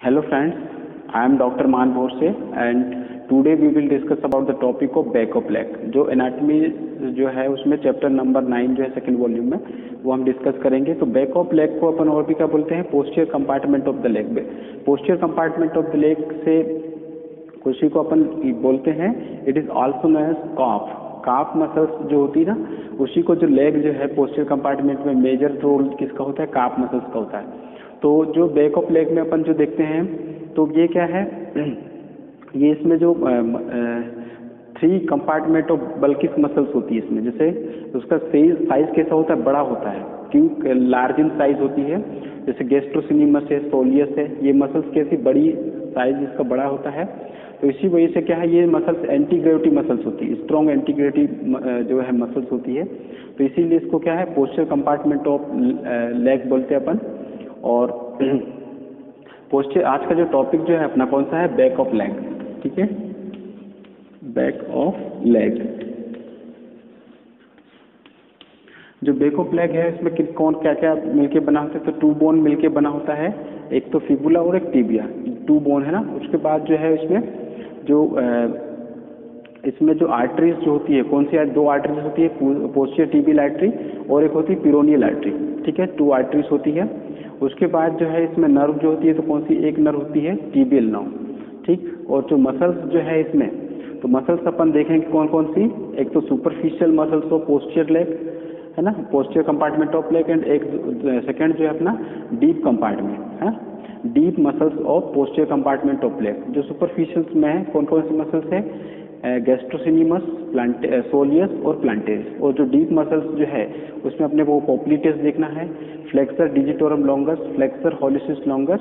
Hello friends, I am Dr. Man Borse and today we will discuss about the topic of back of leg। जो anatomy जो है उसमें chapter number 9 जो है second volume में वो हम डिस्कस करेंगे। तो बैक ऑफ लेग को अपन और भी क्या बोलते हैं, posterior compartment of the leg. Posterior compartment of the leg से उसी को अपन बोलते हैं, it is also known as calf. Calf muscles जो होती है ना, उसी को जो लेग जो है पोस्टीरियर कंपार्टमेंट में मेजर रोल किसका होता है, काफ मसल्स का होता है। तो जो बैक ऑफ लेग में अपन जो देखते हैं तो ये क्या है, ये इसमें जो 3 कंपार्टमेंट ऑफ बल्किस मसल्स होती है इसमें। जैसे उसका साइज कैसा होता है, बड़ा होता है, क्यों लार्ज इन साइज होती है। जैसे गैस्ट्रोसिनिमस है, सोलियस है, ये मसल्स कैसी बड़ी साइज इसका बड़ा होता है। तो इसी वजह से क्या है, ये मसल्स एंटी ग्रेविटी मसल्स होती है, स्ट्रॉन्ग एंटी ग्रेविटी जो है मसल्स होती है। तो इसीलिए इसको क्या है, पोस्टीरियर कंपार्टमेंट ऑफ लेग बोलते हैं अपन। और पोस्टीरियर आज का जो टॉपिक जो है अपना कौन सा है, बैक ऑफ लेग। ठीक है, बैक ऑफ लेग। जो बैक ऑफ लेग है इसमें कौन क्या क्या मिलके बना होता है, तो 2 बोन मिलके बना होता है, एक तो फिबुला और एक टिबिया, 2 बोन है ना। उसके बाद जो है इसमें जो आर्टरीज जो होती है, कौन सी 2 आर्टरीज होती है, पोस्टीरियर टिबियल आर्टरी और एक होती है पिरोनियल आर्टरी। ठीक है, 2 आर्टरीज होती है। उसके बाद जो है इसमें नर्व जो होती है, तो कौन सी एक नर्व होती है, टिबियल नर्व। ठीक, और जो मसल्स जो है इसमें, तो मसल्स अपन देखेंगे कौन कौन सी, एक तो superficial muscles of posterior leg है ना, posterior compartment of leg, and एक सेकंड जो है अपना डीप कंपार्टमेंट है, deep muscles of posterior compartment of leg. जो सुपरफिशियल में है कौन कौन सी मसल्स है, गैस्ट्रोसिनिमस, सोलियस और प्लांटेरिस। और जो डीप मसल्स जो है उसमें अपने को पोप्लिटेस देखना है, flexor digitorum longus, flexor hallucis longus,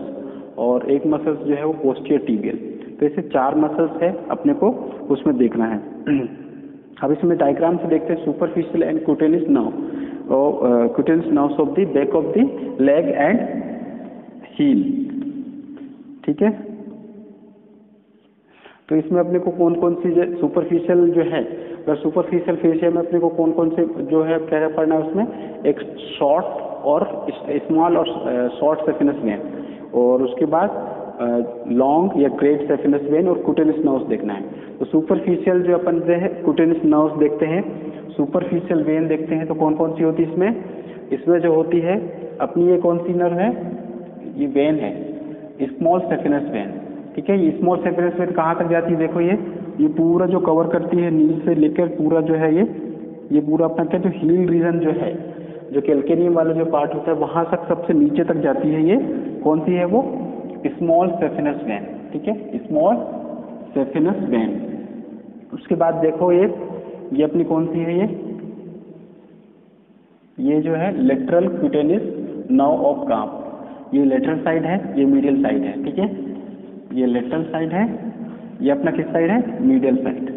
और एक मसल्स जो है वो पोस्टीरियर टिबियल। तो ऐसे 4 मसल्स है अपने को उसमें देखना है। अब इसमें डायग्राम से देखते हैं, सुपरफिशियल एंड क्यूटेनियस नर्व और cutaneous nerves of the back of the leg and heel. ठीक है, तो इसमें अपने को कौन कौन सी सुपरफिशियल जो है, अगर सुपरफिशियल फेशिया में अपने को कौन कौन से जो है क्या पढ़ना है उसमें, एक शॉर्ट और स्मॉल और शॉर्ट सेफिनस वेन, और उसके बाद लॉन्ग या ग्रेट सेफिनस वेन और क्यूटेनियस नर्व्स देखना है। तो सुपरफिशियल जो अपन जो है क्यूटेनियस नर्व्स देखते हैं, सुपरफिशियल वेन देखते हैं, तो कौन कौन सी होती है इसमें जो होती है अपनी, ये कौन सी नर्व है, ये वेन है, स्मॉल सेफिनस वेन। ठीक है, ये स्मॉल सेफिनस वेन कहाँ तक जाती है, देखो ये पूरा जो कवर करती है नील से लेकर पूरा जो है ये पूरा अपना क्या, जो हील रीजन जो है, जो कैल्केनियम वाला जो पार्ट होता है वहां तक सबसे नीचे तक जाती है। ये कौन सी है, वो स्मॉल सेफिनस वेन। ठीक है, स्मॉल सेफिनस वेन। उसके बाद देखो ये अपनी कौन सी है, ये जो है लेटरल क्यूटेनियस नर्व ऑफ काफ। ये लेटरल साइड है, ये मीडियल साइड है। ठीक है, ये लेटरल साइड है, ये अपना किस साइड है, मीडियल साइड,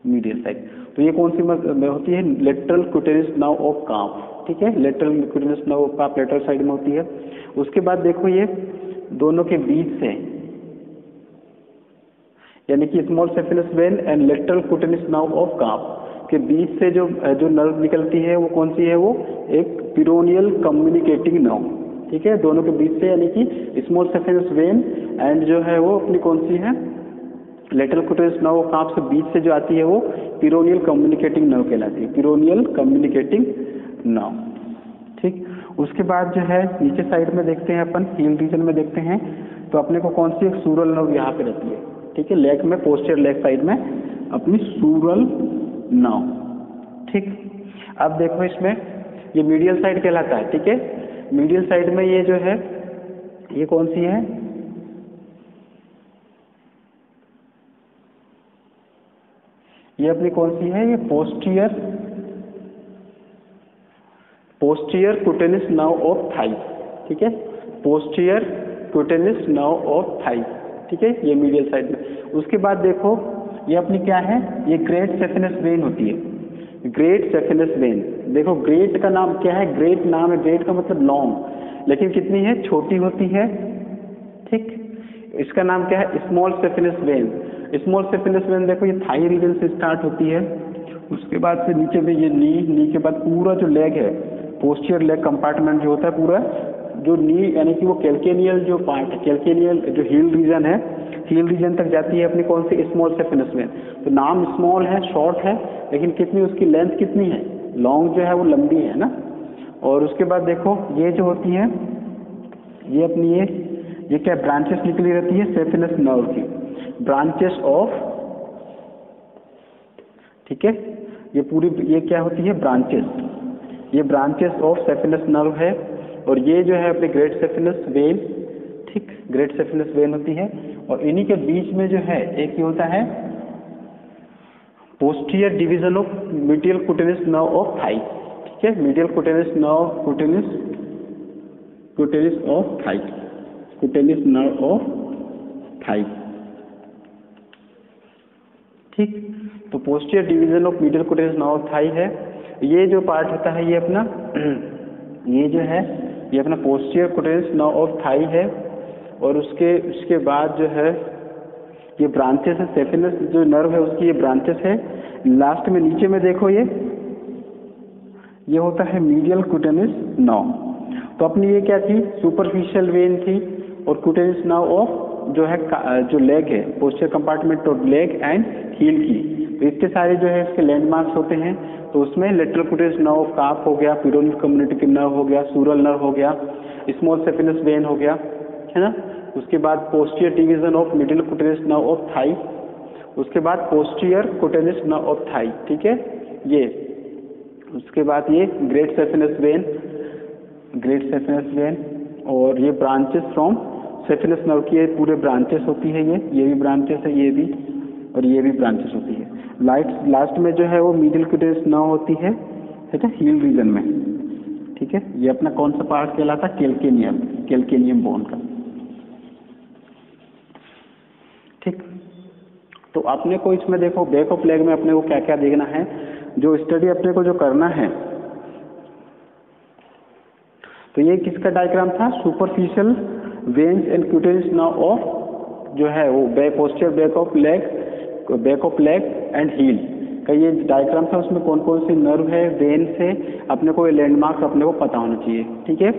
मीडियल साइड। तो ये कौन सी में होती है, लेटरल क्यूटेनियस नर्व ऑफ काफ। ठीक है, lateral cutaneous nerve of calf lateral side में होती है। उसके बाद देखो ये दोनों के बीच से, यानी कि small saphenous vein and lateral cutaneous nerve of calf के बीच से जो नर्व निकलती है वो कौन सी है, वो एक पिरोनियल कम्युनिकेटिंग नर्व। ठीक है, दोनों के बीच से, यानी कि स्मॉल सेफिनस वेन एंड जो है वो अपनी कौन सी है, लेटरल क्यूटेनियस नर्व ऑफ काफ से बीच से जो आती है वो पिरोनियल कम्युनिकेटिंग नर्व कहलाती है, पिरोनियल कम्युनिकेटिंग नर्व। ठीक, उसके बाद जो है नीचे साइड में देखते हैं अपन, हील रीजन में देखते हैं, तो अपने को कौन सी एक सूरल नर्व यहाँ पे रहती है। ठीक है, लेग में पोस्टीरियर लेग साइड में अपनी सूरल नर्व। ठीक, अब देखो इसमें ये मीडियल साइड कहलाता है। ठीक है, मीडियल साइड में ये जो है ये कौन सी है, ये अपनी कौन सी है, ये posterior cutaneous nerve of thigh. ठीक है, posterior cutaneous nerve of thigh. ठीक है, ये मीडियल साइड में। उसके बाद देखो ये अपनी क्या है, ये ग्रेट सेफिनस वेन होती है, ग्रेट सेफिनस वेन। देखो ग्रेट का नाम क्या है, ग्रेट नाम है, ग्रेट का मतलब लॉन्ग, लेकिन कितनी है, छोटी होती है। ठीक, इसका नाम क्या है, small saphenous when. Small saphenous when देखो ये थाई रीजन से स्टार्ट होती है, उसके बाद से नीचे में ये नी के बाद पूरा जो लेग है, पोस्टीरियर लेग कंपार्टमेंट जो होता है पूरा जो नी यानी कि वो कैल्केनियल जो पार्ट है, कैल्केनियल जो हील रीजन है, हील रीजन तक जाती है अपनी कौन सी स्मॉल सेफिनस वेन। तो नाम स्मॉल है, शॉर्ट है, लेकिन कितनी उसकी लेंथ कितनी है, लॉन्ग जो है वो लंबी है ना। और उसके बाद देखो ये जो होती है ये अपनी ये क्या ब्रांचेस निकली रहती है सेफिनस नर्व की, ब्रांचेस ऑफ, ठीक है, ये पूरी ये क्या होती है ब्रांचेस, ये ब्रांचेस ऑफ सेफिनस नर्व है। और ये जो है अपने ग्रेट सेफिनस वेन, ठीक, ग्रेट सेफिनस वेन होती है। और इन्हीं के बीच में जो है एक ये होता है posterior division of medial cutaneous nerve of thigh, ठीक है, medial cutaneous nerve, cutaneous of thigh, cutaneous nerve of thigh, ठीक। तो posterior division of medial cutaneous nerve of thigh है। ये जो पार्ट होता है ये अपना ये जो है ये अपना posterior cutaneous nerve of thigh है। और उसके बाद जो है ये ब्रांचेस है, सेफिनस जो नर्व है उसकी ये ब्रांचेस है। लास्ट में नीचे में देखो ये होता है मीडियल कुटेनस नर्व। तो अपनी ये क्या थी, सुपरफिशियल वेन थी, और कुटेनस नर्व ऑफ जो है जो लेग है, posterior compartment of leg and heel की। तो इसके सारे जो है इसके लैंडमार्क्स होते हैं। तो उसमें लेटरल कुटेनस नर्व ऑफ काफ हो गया, पीरोनियल कम्युनिकेटिव नर्व हो गया, सूरल नर्व हो गया, स्मॉल सेफिनस वेन हो गया, है ना। उसके बाद posterior division of middle cutaneous nerve of thigh, उसके बाद posterior cutaneous nerve of thigh, ठीक है ये। उसके बाद ये great saphenous vein, great saphenous vein, और ये ब्रांचेस फ्रॉम सेफिनस नर्व की पूरे ब्रांचेस होती है, ये भी ब्रांचेस है, ये भी, और ये भी ब्रांचेस होती है। लास्ट में जो है वो मिडिल कुटेनस नर्व होती है, ठीक है, हील रीजन में, ठीक है। ये अपना कौन सा पार्ट कहलाता है, कैल्केनियम, कैल्केनियम बोन का, ठीक। तो अपने को इसमें देखो बैक ऑफ लेग में अपने को क्या क्या देखना है, जो स्टडी अपने को जो करना है। तो ये किसका डायग्राम था, superficial veins and cutaneous nerve of जो है वो posterior back of leg and heel का ये डायग्राम था। उसमें कौन कौन सी नर्व है, वेन्स है, अपने को ये लैंडमार्क्स अपने को पता होना चाहिए, ठीक है।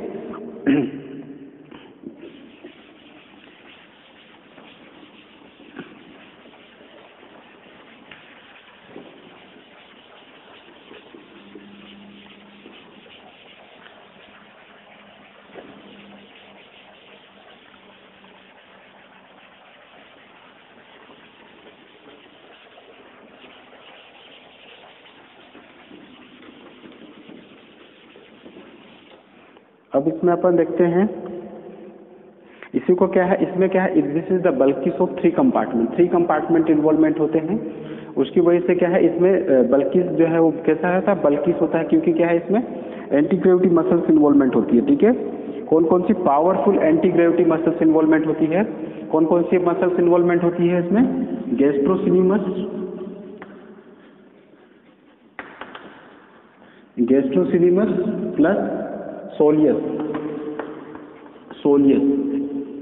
अब इसमें अपन देखते हैं इसी को क्या है, इसमें क्या है, this is the Balkis of three compartment involvement होते हैं। उसकी वजह से क्या है इसमें बल्किस जो है वो कैसा रहता है, बल्किस होता है, क्योंकि क्या है इसमें एंटी ग्रेविटी मसल्स इन्वॉल्वमेंट होती है, ठीक है। कौन कौन सी powerful anti gravity muscles involvement होती है, कौन कौन सी मसल्स इन्वॉल्वमेंट होती है इसमें, गैस्ट्रोसिनिमस प्लस सोलियस,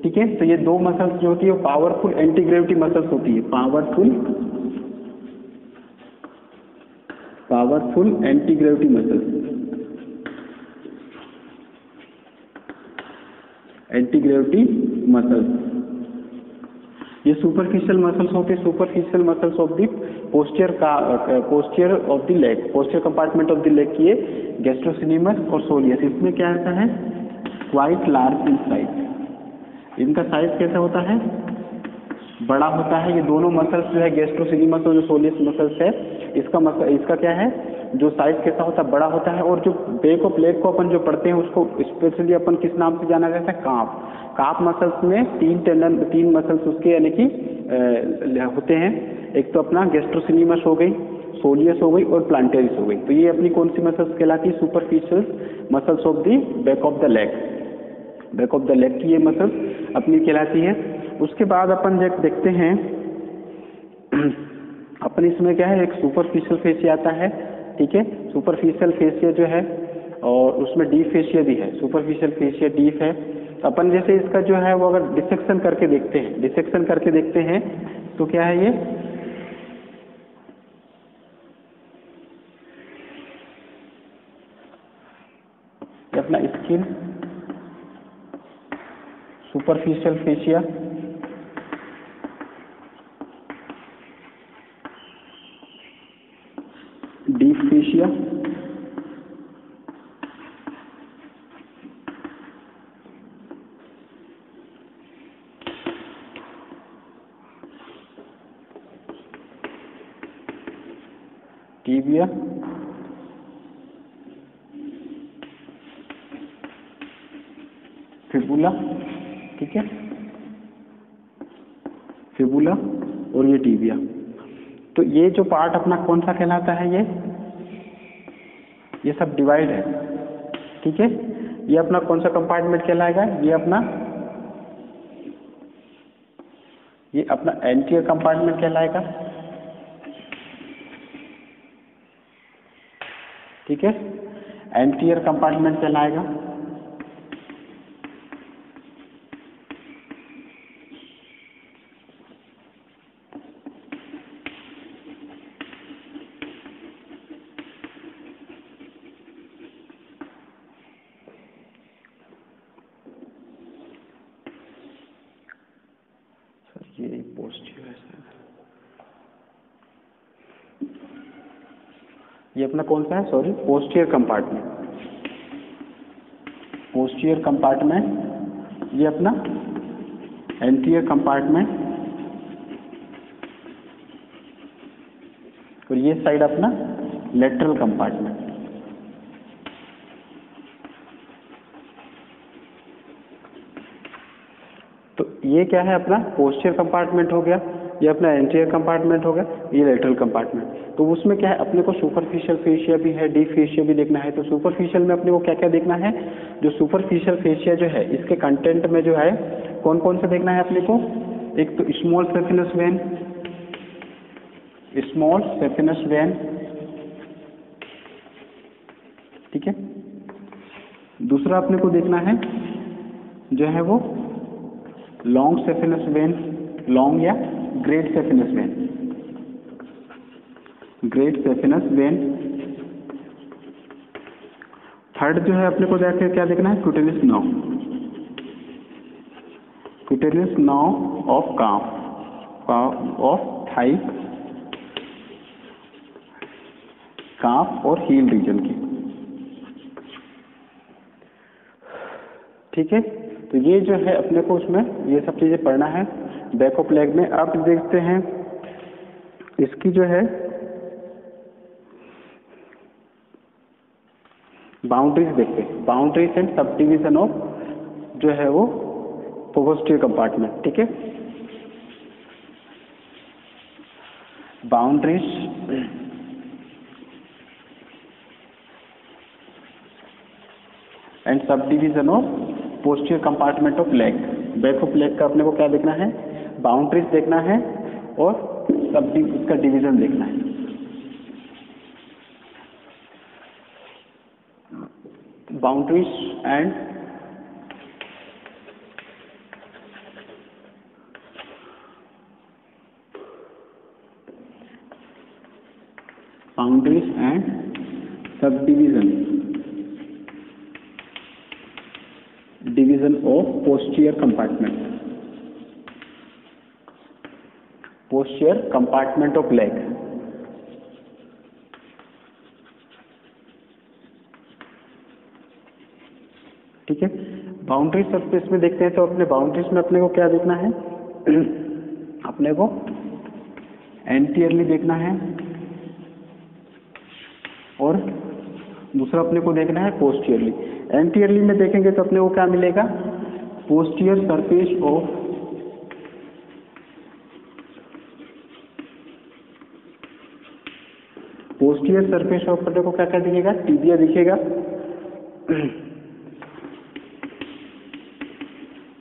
ठीक है। तो ये दो मसल्स जो होती है वो पावरफुल एंटी ग्रेविटी मसल्स होती है, powerful anti gravity muscles, anti gravity muscles. ये सुपरफिशियल मसल्स होते हैं, superficial muscles of the posterior of the leg, posterior compartment of the leg की गैस्ट्रोसिनिमस और सोलियस। इसमें क्या रहता है, क्वाइट लार्ज इन साइज, इनका साइज कैसा होता है, बड़ा होता है। ये दोनों मसल्स जो है गैस्ट्रोसिनिमस और जो सोलियस मसल्स है, इसका क्या है, जो साइज कैसा होता है, बड़ा होता है। और जो बैक ऑफ लेग को अपन जो पढ़ते हैं उसको स्पेशली अपन किस नाम से जाना जाता है, काफ मसल्स में तीन मसल्स उसके यानी कि होते हैं। एक तो अपना गैस्ट्रोसिनिमस हो गई, सोलियस हो गई और प्लांटेरिस हो गई। तो ये अपनी कौन सी मसल्स कहलाती है, superficial muscles of the back of the leg, back of the leg की ये मसल्स अपनी कहलाती है। उसके बाद अपन देखते हैं अपन इसमें क्या है, एक सुपरफिशियल फेसिया आता है, ठीक है। सुपरफिशियल फेसिया जो है और उसमें डीप फेसिया भी है, सुपरफिशियल फेसिया डीप है। अपन जैसे इसका जो है वो अगर डिसेक्शन करके देखते हैं तो क्या है ये अपना skin superficial fascia, deep fascia, tibia, fibula, ठीक है, फिबुला और ये टीबिया। तो ये जो पार्ट अपना कौन सा कहलाता है, ये सब डिवाइड है, ठीक है। ये अपना कौन सा कंपार्टमेंट कहलाएगा, ये अपना एंटीरियर कंपार्टमेंट कहलाएगा, ठीक है, एंटीरियर कंपार्टमेंट कहलाएगा। ये पोस्टीरियर है, ये अपना कौन सा है, sorry, posterior compartment, posterior compartment, ये अपना एंटीरियर कंपार्टमेंट, और ये साइड अपना लेटरल कंपार्टमेंट। तो ये क्या है, अपना पोस्टीरियर कंपार्टमेंट हो गया, ये अपना एंटीरियर कंपार्टमेंट हो गया, ये लेटरल कंपार्टमेंट। तो उसमें क्या है, अपने को सुपरफिशियल फेशिया भी है, डीप फेशिया भी देखना है। तो सुपरफिशियल में अपने को क्या क्या देखना है, जो सुपरफिशियल फेशिया जो है इसके कंटेंट में जो है कौन कौन सा देखना है अपने को। एक तो small saphenous when, small saphenous when, ठीक है। दूसरा अपने को देखना है जो है वो लॉन्ग सेफिनस वेन, लॉन्ग या great saphenous vein, great saphenous vein. Third जो है अपने को जाके क्या देखना है, cutaneous nerve, cutaneous nerve of calf, of thigh, calf और हील रीजन की, ठीक है। तो ये जो है अपने को उसमें ये सब चीजें पढ़ना है बैक ऑफ लेग में। अब देखते हैं इसकी जो है बाउंड्रीज, देखते हैं boundaries and sub division of जो है वो पोस्टीरियर कंपार्टमेंट, ठीक है। Boundaries and sub division of posterior compartment of leg. Back of leg का अपने को क्या देखना है, बाउंड्रीज देखना है और सब इसका डिवीजन देखना है। Boundaries and sub division of posterior compartment of leg. ठीक है, बाउंड्री सरफेस में देखते हैं। तो अपने बाउंड्रीज में अपने को क्या देखना है, अपने को एंटीरियरली देखना है और दूसरा अपने को देखना है पोस्टीरियरली। एंटीरियरली में देखेंगे तो अपने को क्या मिलेगा, पोस्टीरियर सरफेस ऑफ अपने को क्या क्या दिखेगा, टीबिया दिखेगा,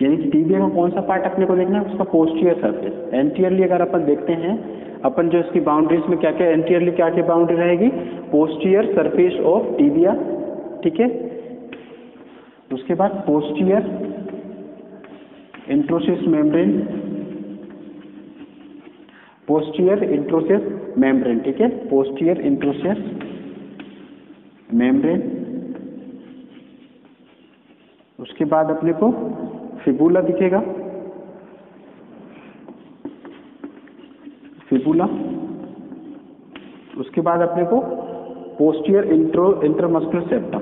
यानी कि टीबिया का कौन सा पार्ट अपने को देखना है, उसका पोस्टीरियर सरफेस। एंटीरियरली अगर अपन देखते हैं, अपन जो इसकी बाउंड्रीज में क्या क्या एंटीरियरली क्या क्या बाउंड्री रहेगी, पोस्टीरियर सरफेस ऑफ टीबिया, ठीक है। उसके बाद पोस्टीरियर इंट्रोसिस मेम्ब्रेन, पोस्टीरियर इंट्रोसिस मेम्ब्रेन, ठीक है, पोस्टीरियर इंट्रोसिस मेम्ब्रेन। उसके बाद अपने को फिबुला दिखेगा, फिबुला। उसके बाद अपने को पोस्टीरियर इंटरमस्कुलर सेप्टम,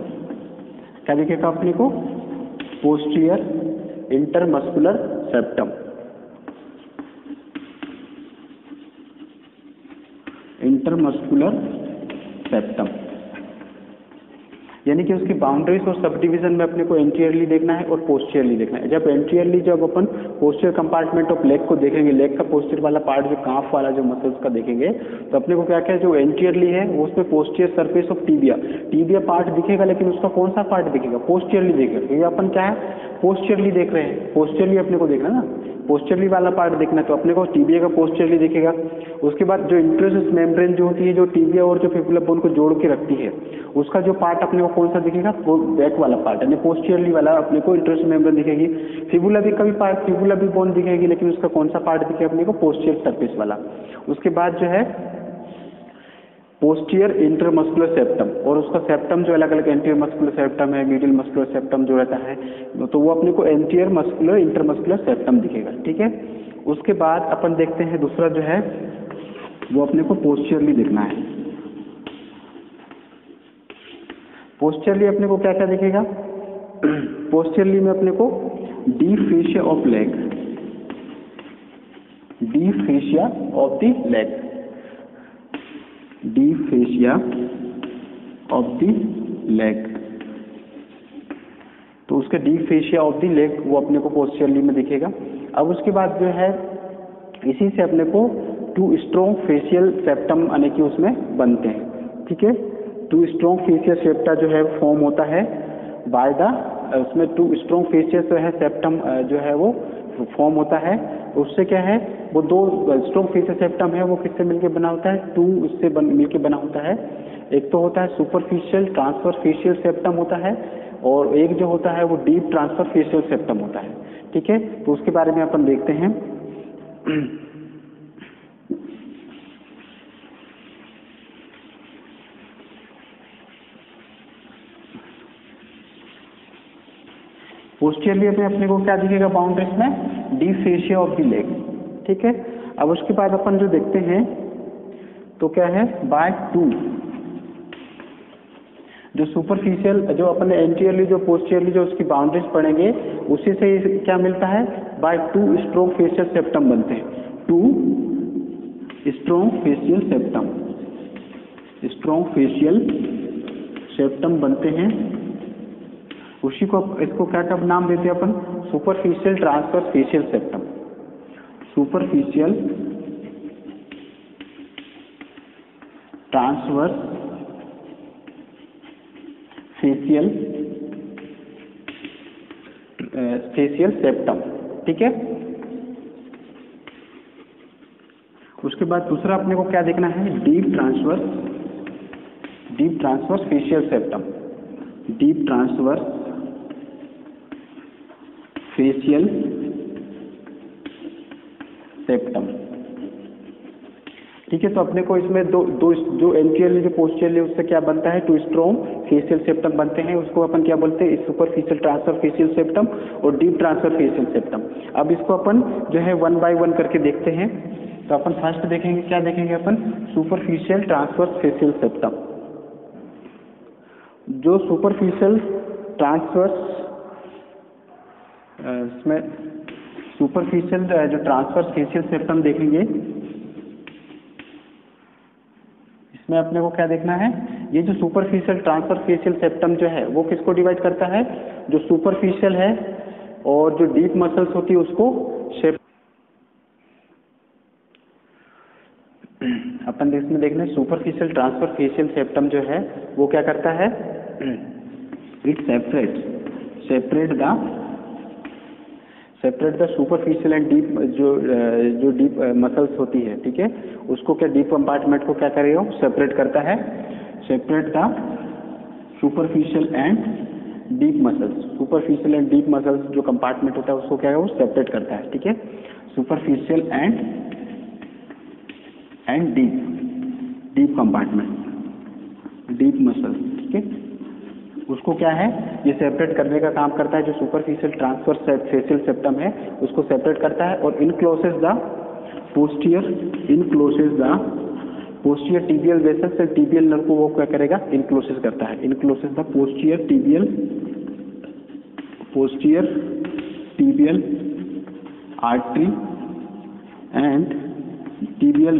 क्या दिखेगा अपने को? Posterior intermuscular septum, intermuscular septum, यानी कि उसकी बाउंड्रीज और सब डिवीजन में अपने को एंटीरियरली देखना है और पोस्टीरियरली देखना है। जब एंटीरियरली जब अपन पोस्टीरियर कंपार्टमेंट ऑफ लेग को देखेंगे, लेग का पोस्टीरियर वाला पार्ट जो काफ वाला जो मसल्स का देखेंगे, तो अपने को क्या क्या जो एंटीरियरली है वो उसमें posterior surface of tibia, tibia part दिखेगा, लेकिन उसका कौन सा पार्ट दिखेगा? पोस्टीरियरली दिखेगा। ये अपन क्या है? पोस्टीरियरली देख रहे हैं, पोस्टीरियरली अपने को देखना ना, पोस्टीरियरली वाला पार्ट देखना है, तो अपने को टीबिया का पोस्टीरियरली दिखेगा। उसके बाद जो इंटरओसेस मेम्ब्रेन जो होती है, जो टीबिया और जो फिबुला बोन को जोड़ के रखती है, उसका जो पार्ट अपने को कौन सा दिखेगा? वो बैक वाला पार्ट, यानी पोस्टीरियरली वाला अपने को इंटरओसेस मेम्ब्रेन दिखेगी। फिबुला भी कभी पार्ट, फिबुला भी बोन दिखेगी, लेकिन उसका कौन सा पार्ट दिखेगा अपने को? पोस्टीरियर सरफेस वाला। उसके बाद जो है पोस्टीरियर इंटरमस्कुलर सेप्टम, और उसका सेप्टम जो अलग अलग एंटीरियर मस्कुलर सेप्टम है, मीडियल मस्कुलर सेप्टम जो रहता है, तो वो अपने को एंटीरियर मस्कुलर इंटरमस्कुलर सेप्टम दिखेगा। ठीक है। उसके बाद अपन देखते हैं दूसरा जो है वो अपने को पोस्टीरियरली देखना है। पोस्टीरियरली अपने को क्या क्या दिखेगा? पोस्टीरियरली में अपने को deep fascia of leg, deep fascia of the leg, deep fascia of the leg, तो उसका deep fascia of the leg वो अपने को पोस्टीरियरली में दिखेगा। अब उसके बाद जो है इसी से अपने को टू स्ट्रॉन्ग फेशियल सेप्टम यानी कि उसमें बनते हैं। ठीक है। टू स्ट्रॉन्ग फेशियल सेप्टा जो है फॉर्म होता है बाय द, उसमें टू स्ट्रॉन्ग फेशियल जो है सेप्टम जो है वो फॉर्म होता है। उससे क्या है, वो दो स्ट्रॉन्ग फेशियल सेप्टम है, वो किससे मिलकर बना होता है? टू उससे मिलकर बना होता है। एक तो होता है सुपरफिशियल ट्रांसफर फेशियल सेप्टम होता है, और एक जो होता है वो डीप ट्रांसफर फेशियल सेप्टम होता है। ठीक है। तो उसके बारे में अपन देखते हैं। पोस्टीरियरली में अपने को क्या दिखेगा बाउंड्रीज में? Deep fascia of the leg. ठीक है। अब उसके बाद अपन जो देखते हैं तो क्या है, बाय टू, जो सुपरफिशियल जो अपन एंटीरियरली जो पोस्टीरियरली जो उसकी बाउंड्रीज पड़ेंगे, उसी से क्या मिलता है? By two strong fascial septum बनते हैं। Two strong fascial septum, strong fascial septum बनते हैं। उसी को इसको क्या क्या नाम देते हैं अपन? Superficial transverse fascial septum, superficial transverse fascial septum. ठीक है। उसके बाद दूसरा अपने को क्या देखना है? Deep transverse fascial septum, deep transverse fascial septum. ठीक है। तो अपने को इसमें दो जो एंटीरियरली जो पोस्टीरियरली उससे क्या बनता है? टू स्ट्रॉन्ग फेशियल सेप्टम बनते हैं। उसको अपन क्या बोलते हैं? सुपरफिशियल ट्रांसफर फेशियल सेप्टम और डीप ट्रांसफर फेशियल सेप्टम। अब इसको अपन जो है वन बाय वन करके देखते हैं। तो अपन फर्स्ट देखेंगे, क्या देखेंगे अपन? Superficial transfer fascial septum. जो सुपरफिशियल ट्रांसवर्स इसमें सुपरफिशियल जो ट्रांसफर फेशियल सेप्टम देखेंगे, इसमें अपने को क्या देखना है? ये जो सुपरफिशियल ट्रांसफर फेशियल सेप्टम जो है वो किसको डिवाइड करता है? जो सुपरफिशियल है और जो डीप मसल्स होती है उसको शेप। अपन इसमें देखना है सुपरफिशियल ट्रांसफर फेशियल सेप्टम जो है वो क्या करता है? It separate the superficial and deep, जो डीप मसल्स होती है। ठीक है। उसको क्या डीप कंपार्टमेंट को क्या करेगा? सेपरेट करता है। Separate the superficial and deep muscles, superficial and deep muscles जो कंपार्टमेंट होता है उसको क्या है? वो सेपरेट करता है। ठीक है। Superficial and deep compartment, deep muscles. ठीक है। उसको क्या है, ये सेपरेट करने का काम करता है। जो सुपरफिशियल ट्रांसवर्स फेशियल सेप्टम है उसको सेपरेट करता है और encloses the posterior tibial vessels and tibial nerve को वो क्या करेगा, इनक्लोसेस करता है। Encloses the posterior tibial artery and tibial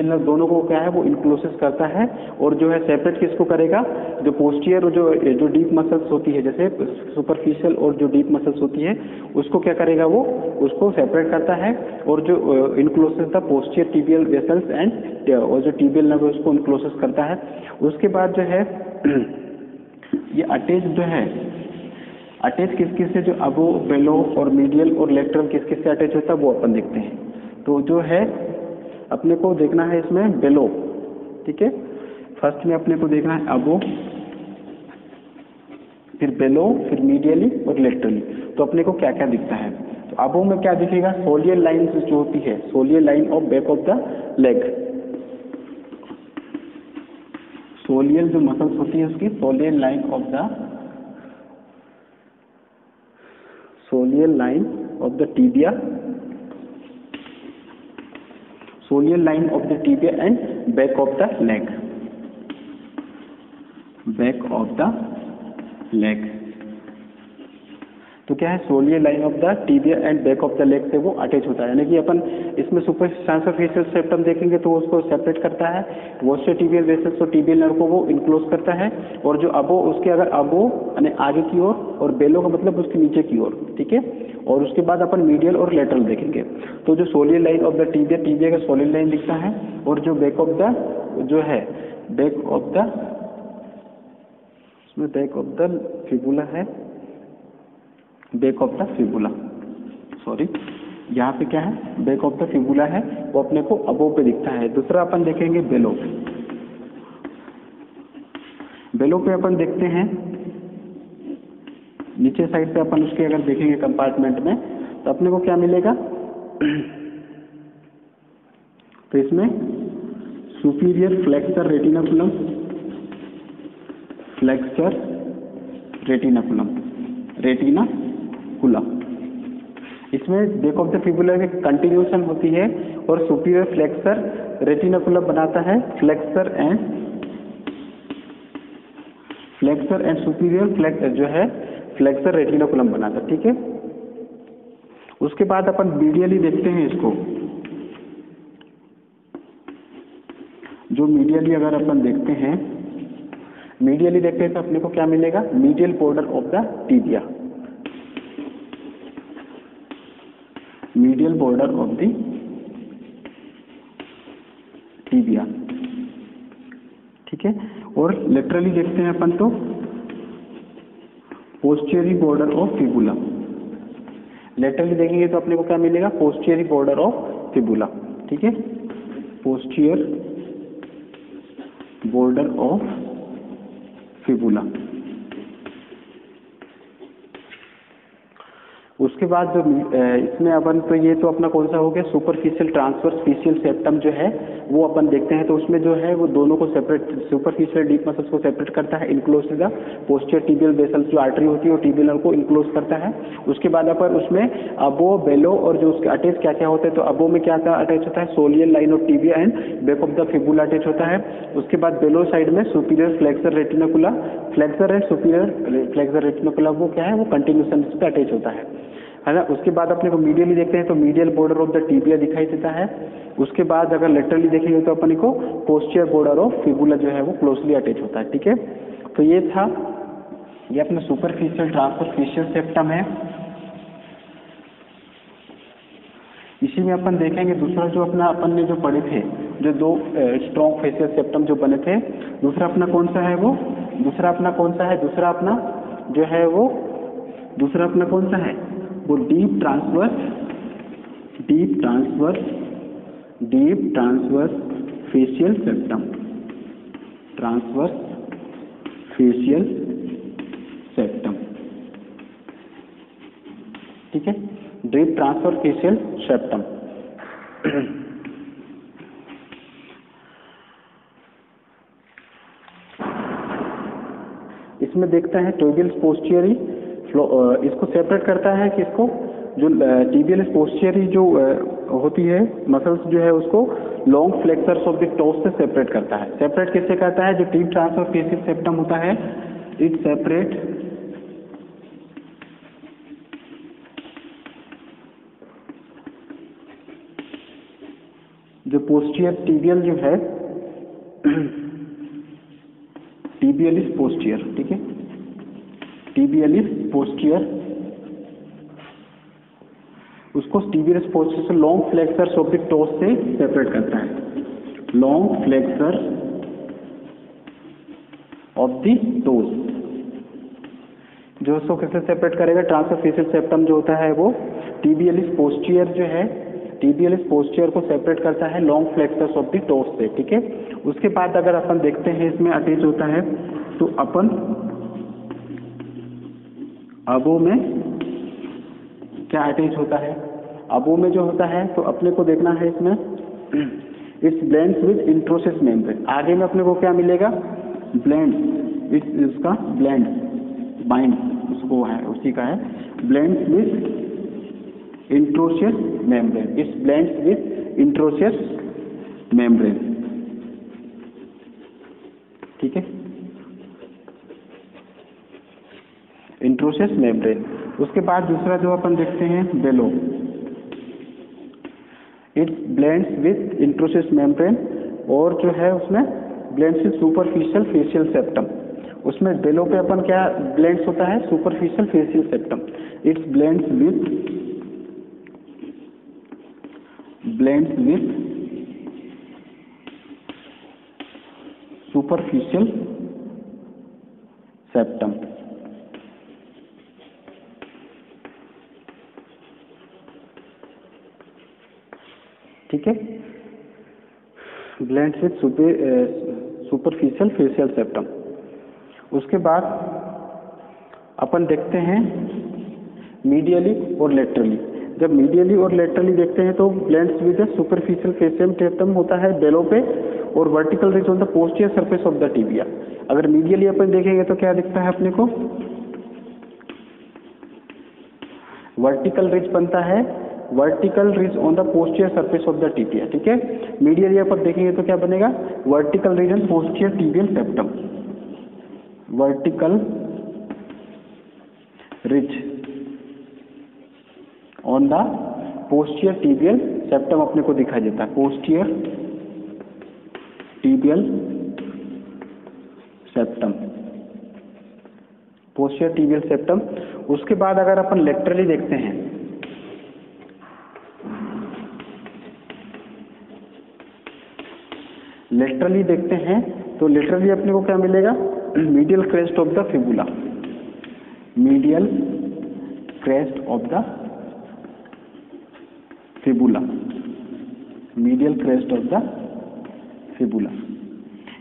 nerve दोनों को क्या है, वो इनक्लोसेस करता है। और जो है सेपरेट किसको करेगा, जो पोस्टीरियर और जो डीप मसल्स होती है, जैसे सुपरफिशियल और जो डीप मसल्स होती है उसको क्या करेगा, वो उसको सेपरेट करता है। और जो encloses the posterior tibial vessels and और जो टिबियल नर्व उसको इनक्लोसेस करता है। उसके बाद जो है ये अटैच जो है, अटैच किस किस से, जो अबो बेलो और मीडियल और लेटरल किस किस से अटैच होता है वो अपन देखते हैं। तो जो है अपने को देखना है इसमें बेलो, ठीक है। फर्स्ट में अपने को देखना है अबो, फिर बेलो, फिर मीडियली और लेटरली। तो अपने को क्या क्या दिखता है, तो अबो में क्या दिखेगा, सोलियर लाइन जो होती है, soleal line of back of the leg, soleal जो मसल्स होती है उसकी soleal line of the tibia, soleal line of the tibia and back of the leg, तो क्या है, soleal line of the tibia and back of the leg से वो attach होता है। यानी कि अपन इसमें सुपर ट्रांसफेशियल सेप्टम देखेंगे तो उसको सेपरेट करता है, वोस्टियर टिबियल वेसल्स और टिबियल नर्व को वो इनक्लोज करता है। और जो अबो, उसके अगर अबो यानी आगे की ओर और बेलो का मतलब उसके नीचे की ओर, ठीक है। और उसके बाद अपन मीडियल और लेटरल देखेंगे। तो जो सोलियर लाइन ऑफ द टिबिया का सोलियर लाइन दिखता है, और जो बैक ऑफ द जो है बैक ऑफ द फिबुला है, back of the fibula, sorry यहाँ पे क्या है, बैक ऑफ द फिबुला है, वो अपने को अबो पे दिखता है। दूसरा अपन देखेंगे बेलो। बेलो पे अपन देखते हैं नीचे साइड पे अपन उसके अगर देखेंगे कंपार्टमेंट में तो अपने को क्या मिलेगा, तो इसमें सुपीरियर फ्लेक्सर रेटिनाकुलम, इसमें बैक ऑफ द फिबुला की कंटिन्यूएशन होती है और सुपीरियर फ्लेक्सर रेटिनाकुलम बनाता है, फ्लेक्सर एंड सुपीरियर जो है फ्लेक्सर रेटिनाकुलम बनाता है, ठीक है। उसके बाद अपन मीडियली देखते हैं इसको। जो मीडियली अगर अपन देखते हैं तो अपने को क्या मिलेगा, medial border of the tibia, ठीक है। और लेटरली देखते हैं अपन तो posterior border of fibula, laterally देखेंगे तो अपने को क्या मिलेगा, पोस्टीरियर बॉर्डर ऑफ फिबुला, ठीक है, पोस्टीरियर बॉर्डर ऑफ फिबुला। उसके बाद जो इसमें अपन तो ये तो अपना कौन सा हो गया, सुपरफिशियल ट्रांसवर्स फेशियल सेप्टम जो है वो अपन देखते हैं। तो उसमें जो है वो दोनों को सेपरेट, सुपरफिशियल डीप मसल्स को सेपरेट करता है, enclose the posterior tibial vessels जो आर्टरी होती है वो टिबियल नर्व को इनक्लोज करता है। उसके बाद अपन उसमें अबो, बेलो और जो उसके अटैच क्या क्या होते हैं, तो अबो में क्या क्या अटैच होता है, soleal line of tibia and back of the fibula attach होता है। उसके बाद बेलो साइड में superior flexor retinacula, flexor and superior flexor retinacula वो क्या है, वो कंटिन्यूसन इस पे अटैच होता है ना। उसके बाद अपने को मीडियली देखते हैं तो medial border of the tibia दिखाई देता है। उसके बाद अगर लेटरली देखेंगे तो अपन को पोस्टीरियर बॉर्डर ऑफ फिबुला जो है वो क्लोजली अटैच होता है, ठीक है। तो ये था, ये अपना सुपरफिशियल ट्रांसवर्स फेशियल सेप्टम है। इसी में अपन देखेंगे दूसरा जो अपना अपन ने जो पढ़े थे, जो दो स्ट्रॉन्ग फेशियल सेप्टम जो बने थे, दूसरा अपना कौन सा है वो, दूसरा अपना कौन सा है, दूसरा अपना जो है वो, दूसरा अपना कौन सा है वो, deep transverse fascial septum, transverse fascial septum, ठीक है, डीप ट्रांसवर्स फेशियल सेप्टम। इसमें देखते हैं टिबियलिस पोस्टीरियरी इसको सेपरेट करता है किसको, जो टिबियलिस पोस्टीरियरी जो होती है मसल्स जो है उसको long flexors of the toes से सेपरेट करता है। सेपरेट किससे करता है, जो डीप ट्रांसवर्स फेशियल सेप्टम होता है, इट सेपरेट जो पोस्टीरियर टिबियल जो है टिबियलिस पोस्टीरियर, ठीक है, टिबियलिस पोस्टीरियर, उसको टिबियलिस पोस्टीरियर से long flexors of the toes से सेपरेट करता है। Long flexor of the toes जो उसको किससे सेपरेट करेगा, ट्रांसवर्स फेशियल सेप्टम जो होता है वो टिबियलिस पोस्टीरियर जो है, टिबियलिस पोस्टीरियर को सेपरेट करता है long flexors of the toes से, ठीक है। उसके बाद अगर अपन देखते हैं इसमें अटैच होता है तो अपन अबो में क्या अटैच होता है, अबो में जो होता है तो अपने को देखना है इसमें it's blends with interosseous membrane. आगे में अपने को क्या मिलेगा, ब्लेंड, इट्स इसका ब्लेंड बाइंड उसको है उसी का है, blends with interosseous membrane, it's blends with interosseous membrane, ठीक है, इंट्रोसिस मेम्ब्रेन। उसके बाद दूसरा जो अपन देखते हैं बेलो, it's blends with interosseous membrane, और जो है उसमें blends with superficial facial septum, उसमें बेलो पे अपन क्या ब्लेंड्स होता है, superficial facial septum, it's blends with superficial septum, ठीक है, blends with superficial facial septum. उसके बाद अपन देखते हैं मीडियली और लेटरली। जब मीडियली और लेटरली देखते हैं तो blends with superficial facial septum होता है बेलो पे, और vertical ridge on the posterior surface of the tibia. अगर मीडियली अपन देखेंगे तो क्या दिखता है अपने को, वर्टिकल रिज बनता है, vertical ridge on the posterior surface of the tibia, ठीक है। मीडियली अपन देखेंगे तो क्या बनेगा, vertical ridge on posterior tibial septum, vertical ridge on the posterior tibial septum अपने को दिखाई देता है, posterior tibial septum, posterior tibial septum. उसके बाद अगर अपन लेटरली देखते हैं, लेटरली देखते हैं तो लेटरली अपने को क्या मिलेगा, medial crest of the fibula, medial crest of the fibula, medial crest of the fibula,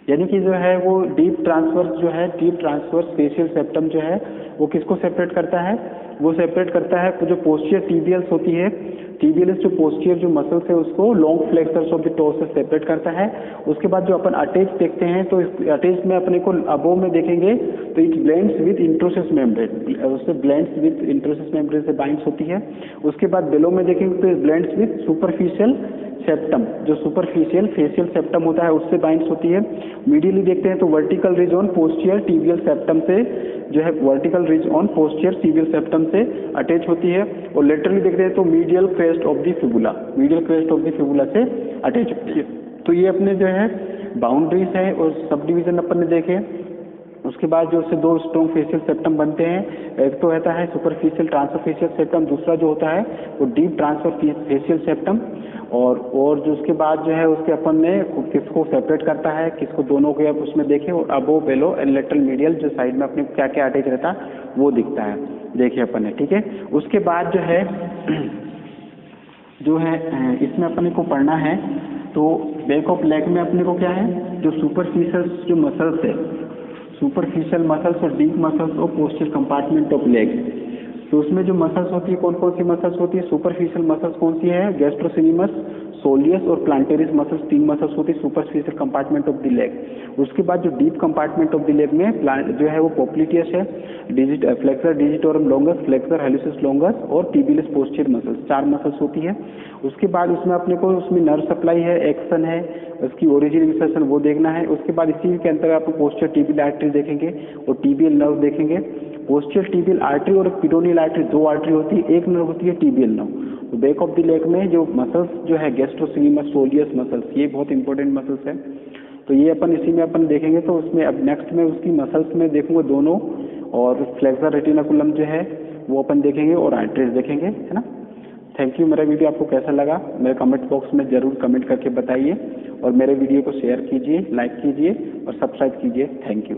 यानी कि जो है वो डीप ट्रांसवर्स जो है, डीप ट्रांसवर्स फेशियल सेप्टम जो है वो किसको सेपरेट करता है, वो सेपरेट करता है जो पोस्टीरियर टिबियल्स होती है, टिबियलिस जो पोस्टीरियर जो मसल्स है उसको long flexors of the toes से सेपरेट करता है। उसके बाद जो अपन अटैच देखते हैं तो इस अटैच में अपने को अबोव में देखेंगे तो it blends with interosseous membrane, उससे ब्लेंड्स विद इंट्रोसिस मेम्ब्रेन से बाइंड्स होती है। उसके बाद बेलो में देखेंगे तो ब्लेंड्स विद सुपरफिशियल सेप्टम, जो सुपरफिशियल फेशियल सेप्टम होता है उससे बाइंड्स होती है। मीडियली देखते हैं तो vertical ridge on posterior tibial septum से जो है vertical ridge on posterior tibial septum से अटैच होती है, और लेटरली देखते हैं तो medial crest of the fibula, medial crest of the fibula से अटैच होती है। तो ये अपने जो है बाउंड्रीज है और सब डिवीजन अपन ने देखे। उसके बाद जो उससे दो स्ट्रॉन्ग फेशियल सेप्टम बनते हैं, एक तो रहता है सुपरफिशियल ट्रांसफर फेशियल सेप्टम, दूसरा जो होता है वो डीप ट्रांसफर फेशियल सेप्टम। और जो उसके बाद जो है उसके अपन ने किसको सेपरेट करता है, किसको, दोनों को आप उसमें देखें, और अबो बेलो एंड लेटरल मीडियल जो साइड में अपने क्या क्या अटैच रहता है वो दिखता है, देखिए अपन ने, ठीक है। उसके बाद जो है इसमें अपने को पढ़ना है तो बैक ऑफ लेग में अपने को क्या है, जो सुपरफिशियल जो मसल्स है, सुपरफिशियल मसल्स और डीप मसल्स और पोस्टीरियर कंपार्टमेंट ऑफ लेग, तो उसमें जो मसल्स होती है, कौन कौन सी मसल्स होती है? सुपरफिशियल मसल्स कौन सी है? गैस्ट्रोसिनिमस, सोलियस और प्लांटेरिस मसल्स, 3 मसल्स होती है superficial compartment of the leg. उसके बाद जो deep compartment of the leg में जो है वो पोप्लिटियस है, flexor digitorum longus, flexor hallucis longus और टिबियस पोस्टीरियर मसल्स, 4 मसल्स होती है। उसके बाद उसमें अपने को उसमें नर्व सप्लाई है, एक्शन है, उसकी ओरिजिन इंसर्शन वो देखना है। उसके बाद इसी के अंतर्गत आपको पोस्टीरियर टिबियल आर्टरी देखेंगे और टिबियल नर्व देखेंगे। पोस्टीरियर टिबियल आर्टरी और पिटोनियल आर्टरी, 2 आर्टरी होती है, एक नर्व होती है टिबियल नर्व। तो बैक ऑफ द लेग में जो मसल्स जो है गैस्ट्रोसिनिमस, सोलियस मसल्स, ये बहुत इंपॉर्टेंट मसल्स है। तो ये अपन इसी में अपन देखेंगे। तो उसमें अब नेक्स्ट में उसकी मसल्स में देखूंगा दोनों, और फ्लेक्सर रेटिनाकुलम जो है वो अपन देखेंगे और आर्टरीज देखेंगे, है ना। Thank you. मेरा वीडियो आपको कैसा लगा मेरे कमेंट बॉक्स में जरूर कमेंट करके बताइए, और मेरे वीडियो को शेयर कीजिए, लाइक कीजिए और सब्सक्राइब कीजिए। Thank you.